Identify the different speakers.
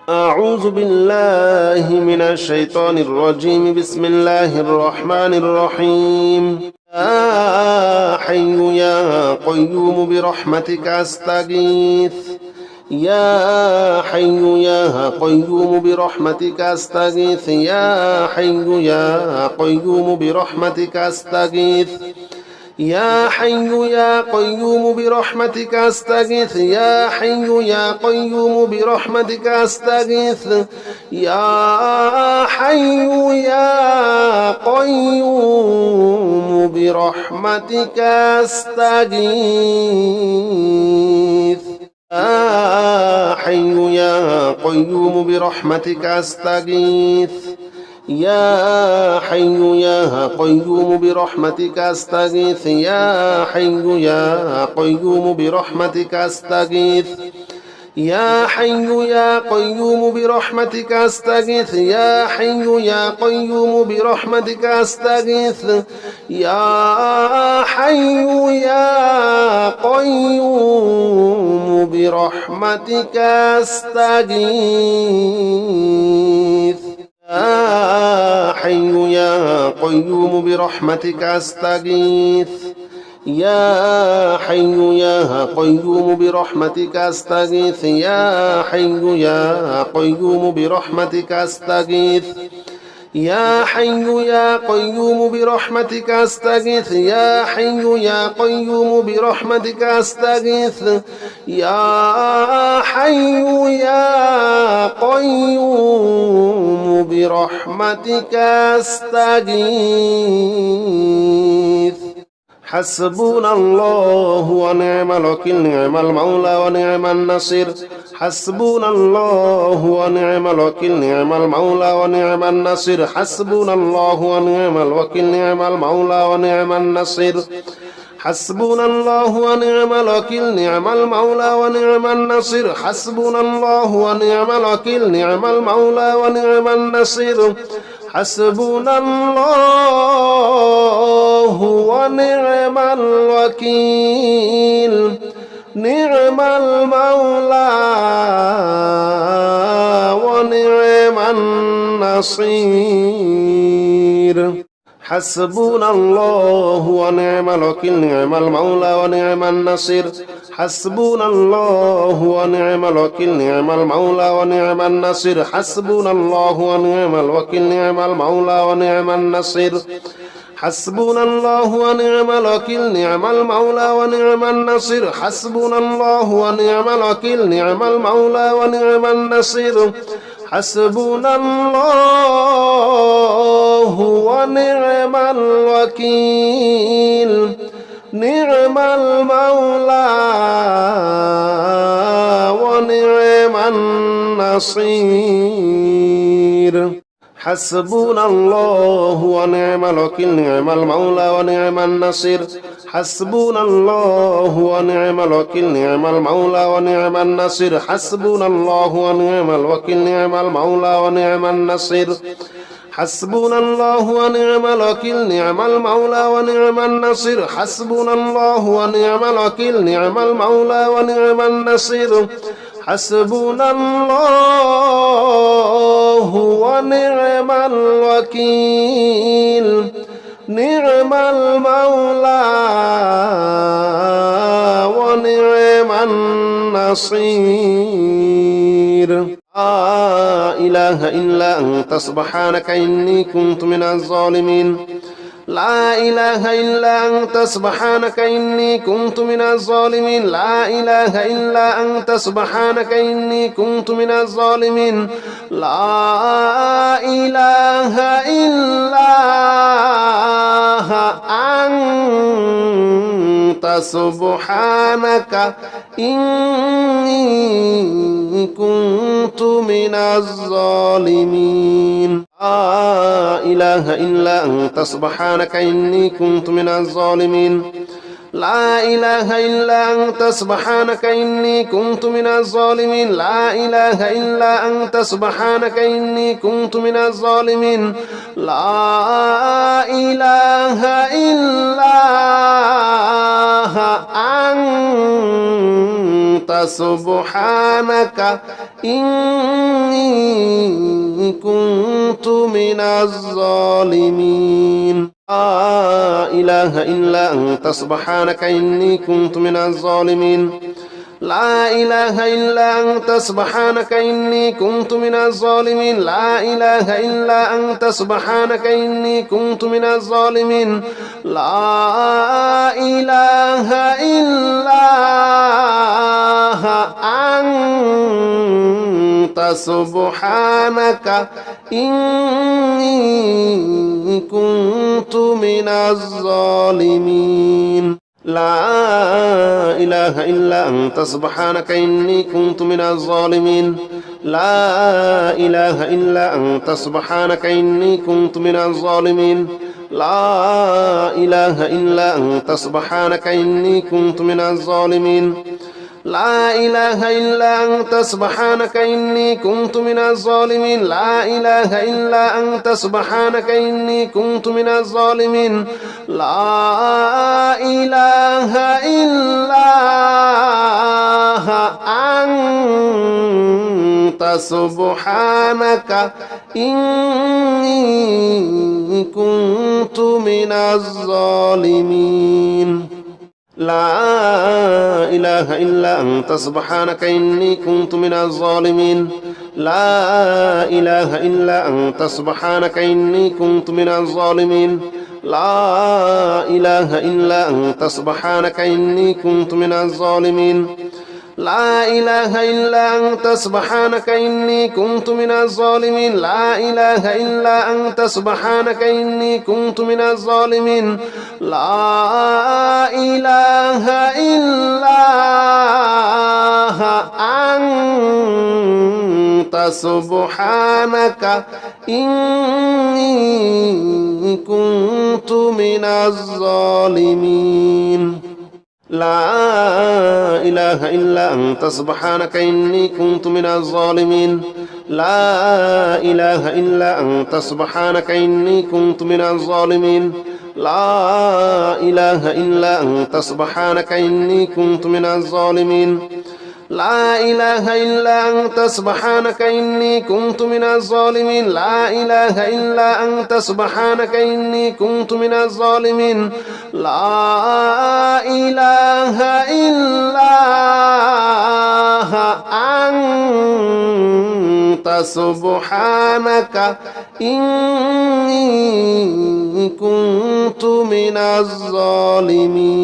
Speaker 1: أعوذ بالله من الشيطان الرجيم. بسم الله الرحمن الرحيم. يا حي يا قيوم برحمتك أستغيث. يا حي يا قيوم برحمتك أستغيث. يا حي يا قيوم برحمتك أستغيث. يا حي يا قيوم برحمتك أستغيث. يا حي يا قيوم برحمتك أستغيث. يا حي يا قيوم برحمتك أستغيث. يا حي يا قيوم برحمتك أستغيث. يا حي يا قيوم برحمتك أستغيث. يا حي يا قيوم برحمتك أستغيث. يا حي يا قيوم برحمتك أستغيث. يا حي يا قيوم برحمتك أستغيث. يا حي يا قيوم برحمتك أستغيث. يا حي يا قيوم برحمتك أستغيث. يا حي يا قيوم برحمتك أستغيث. يا حي يا قيوم برحمتك أستغيث. يا حي يا قيوم برحمتك أستغيث. يا حي يا قيوم برحمتك أستغيث. يا حي يا قيوم برحمتك أستغيث. حسبنا الله ونعم الوكيل. نعم المولى ونعم النصير. حسبنا الله ونعم الوكيل. نعم المولى ونعم النصير. حسبنا الله ونعم الوكيل. نعم المولى ونعم النصير. حسبنا الله ونعم الوكيل. نعم المولى ونعم النصير. حسبنا الله ونعم الوكيل. نعم المولى ونعم النصير. حسبنا الله ونعم الوكيل. نعم المولى ونعم النصير. حسبنا الله ونعم الوكيل. نعم المولى ونعم النصير. حسبنا الله ونعم الوكيل. نعم المولى ونعم النصير. حسبنا الله ونعم الوكيل. نعم المولى ونعم النصير. حسبنا الله ونعم الوكيل. نعم المولى ونعم النصير. حسبنا الله ونعم الوكيل. نعم المولى ونعم النصير. حسبنا الله ونعم الوكيل. نعم المولى ونعم النصير. حسبنا الله ونعم الوكيل. نعم المولى ونعم النصير. حسبنا الله ونعم الوكيل. نعم المولى ونعم النصير. حسبنا الله ونعم الوكيل. نعم المولى ونعم النصير. حسبنا الله ونعم الوكيل. نعم المولى ونعم النصير. حسبنا الله ونعم الوكيل. نعم المولى ونعم النصير. حسبنا الله ونعم الوكيل. نعم المولى ونعم النصير. لا إله إلا أنت سبحانك إني كنت من الظالمين. لا إله إلا أنت سبحانك إني كنت من الظالمين. لا إله إلا أنت سبحانك إني كنت من الظالمين. لا إله إلا أنت سبحانك إني كنت من الظالمين. لا إله إلا أنت سبحانك إني كنت من الظالمين. لا إله إلا أنت سبحانك إني كنت من الظالمين. لا إله إلا أنت سبحانك إني كنت من الظالمين. لا إله إلا أنت سبحانك إني كنت من الظالمين لا إله إلا أنت سبحانك إني كنت من الظالمين لا إله إلا أنت سبحانك إني كنت من الظالمين لا إله إلا أنت سبحانك إني كنت من الظالمين لا إله إلا أنت سبحانك إني كنت من الظالمين لا إله إلا أنت سبحانك إني كنت من الظالمين لا إله إلا أنت سبحانك إني كنت من الظالمين لا إله إلا أنت سبحانك إني كنت من الظالمين لا إله إلا أنت سبحانك إني كنت من الظالمين لا إله إلا أنت سبحانك إني كنت من الظالمين لا إله إلا أنت سبحانك إني كنت من الظالمين لا إله إلا أنت سبحانك إني كنت من الظالمين لا إله إلا أنت سبحانك إني كنت من الظالمين لا إله إلا أنت سبحانك إني كنت من الظالمين لا إله إلا أنت سبحانك إني كنت من الظالمين لا إله إلا أنت سبحانك إني كنت من الظالمين لا إله إلا أنت سبحانك إني كنت من الظالمين لا إله إلا أنت سبحانك إني كنت من الظالمين لا إله إلا أنت سبحانك إني كنت من الظالمين لا إله إلا أنت سبحانك إني كنت من الظالمين لا إله إلا أنت سبحانك إني كنت من الظالمين لا إله إلا أنت سبحانك إني كنت من الظالمين لا إله إلا أنت سبحانك إني كنت من الظالمين